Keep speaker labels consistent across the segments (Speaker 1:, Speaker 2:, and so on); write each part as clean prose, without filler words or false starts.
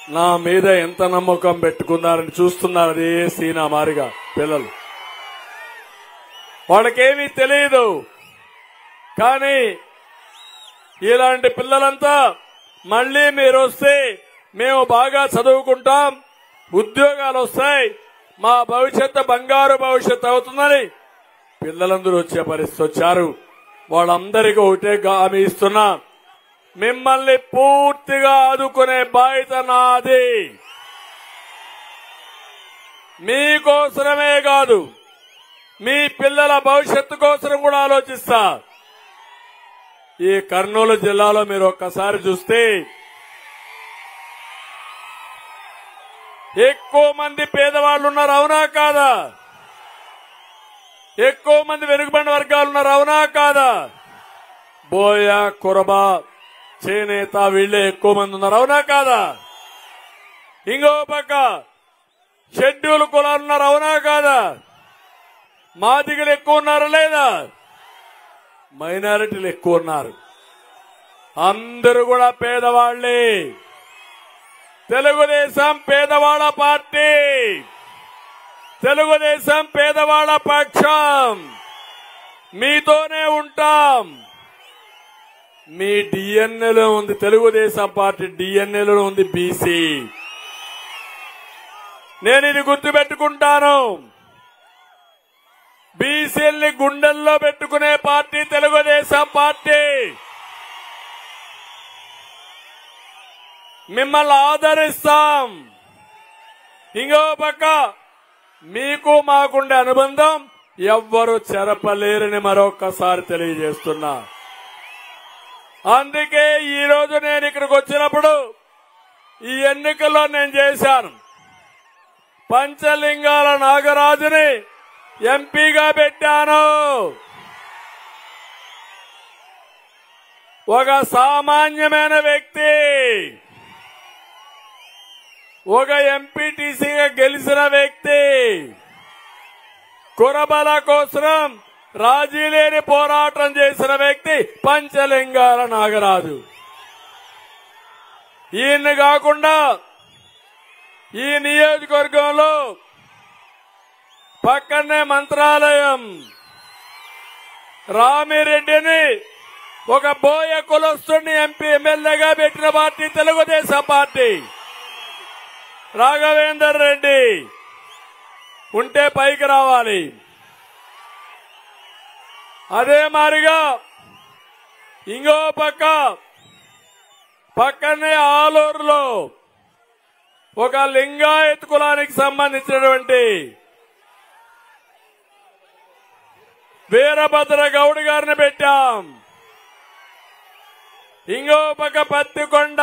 Speaker 1: నా మీద ఎంత నమ్మకం పెట్టుకున్నారని చూస్తున్నారు. అదే సీనా మారిగా పిల్లలు, వాళ్ళకేమీ తెలియదు. కానీ ఇలాంటి పిల్లలంతా మళ్లీ మీరు వస్తే మేము బాగా చదువుకుంటాం, ఉద్యోగాలు వస్తాయి, మా భవిష్యత్తు బంగారు భవిష్యత్తు అవుతుందని పిల్లలందరూ వచ్చే పరిస్థితి వచ్చారు. వాళ్ళందరికీ ఒకటే హామీ ఇస్తున్నా, మిమ్మల్ని పూర్తిగా ఆదుకునే బాధ్యత నాది. మీకోసమే కాదు, మీ పిల్లల భవిష్యత్తు కోసం కూడా ఆలోచిస్తా. ఈ కర్నూలు జిల్లాలో మీరు ఒక్కసారి చూస్తే ఎక్కువ మంది పేదవాళ్లు ఉన్నారు, అవునా కాదా? ఎక్కువ మంది వెనుకబడిన వర్గాలు ఉన్నారు, అవునా కాదా? బోయ, కురబ, చేనేత వీళ్లే ఎక్కువ మంది ఉన్నారు, అవునా కాదా? ఇంకో పక్క షెడ్యూల్ కులాలు ఉన్నారు, అవునా కాదా? మాదిగలు ఎక్కువ ఉన్నారా లేదా? మైనారిటీలు ఎక్కువ ఉన్నారు. అందరూ కూడా పేదవాళ్లే. తెలుగుదేశం పేదవాళ్ల పార్టీ, తెలుగుదేశం పేదవాళ్ల పక్షం. మీతోనే ఉంటాం. మీ డిఎన్ఏలో ఉంది, తెలుగుదేశం పార్టీ డిఎన్ఏలో ఉంది బీసీ. నేను ఇది గుర్తుపెట్టుకుంటాను. బీసీల్ని గుండెల్లో పెట్టుకునే పార్టీ తెలుగుదేశం పార్టీ. మిమ్మల్ని ఆదరిస్తాం. ఇంకో పక్క మీకు మాకుండే అనుబంధం ఎవ్వరూ చెరపలేరని మరొక్కసారి తెలియజేస్తున్నా. అందుకే ఈ రోజు నేను ఇక్కడికి వచ్చినప్పుడు ఈ ఎన్నికల్లో నేను చేశాను. పంచలింగాల నాగరాజుని ఎంపీగా పెట్టాను. ఒక సామాన్యమైన వ్యక్తి, ఒక ఎంపీటీసీగా గెలిచిన వ్యక్తి, కురబల కోసం రాజీలేని పోరాటం చేసిన వ్యక్తి పంచలింగాల నాగరాజు. ఈయన్ని కాకుండా ఈ నియోజకవర్గంలో పక్కనే మంత్రాలయం రామిరెడ్డిని ఒక బోయ కులస్తుని ఎంపీ ఎమ్మెల్యేగా పెట్టిన పార్టీ తెలుగుదేశం పార్టీ. రాఘవేందర్ రెడ్డి ఉంటే పైకి రావాలి. అదే మారిగా ఇంకో పక్కనే ఆలూరులో ఒక లింగాయత్ కులానికి సంబంధించినటువంటి వీరభద్ర గౌడ్ గారిని పెట్టాం. ఇంకో పక్క పత్తికొండ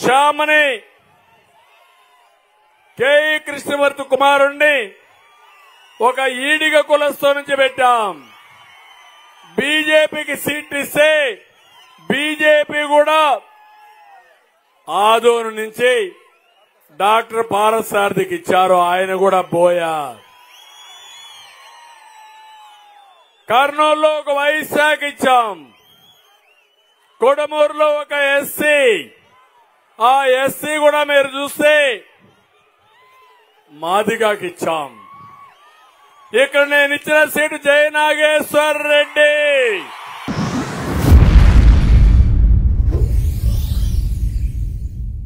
Speaker 1: శ్యామని కేఈ కృష్ణమూర్తి కుమారుణ్ణి ఒక ఈడిగ కులస్థ నుంచి పెట్టాం. బీజేపీకి సీట్ ఇస్తే బీజేపీ కూడా ఆదోను నుంచి డాక్టర్ పారసారథికి ఇచ్చారు. ఆయన కూడా బోయా. కర్నూలులో ఒక వైశాఖ ఇచ్చాం. కొడమూరులో ఒక ఎస్సీ. ఆ ఎస్సీ కూడా మీరు చూస్తే మాదిగాకి ఇచ్చాం. ఇక్కడ నేను ఇచ్చిన సీటు జయనాగేశ్వర్ రెడ్డి.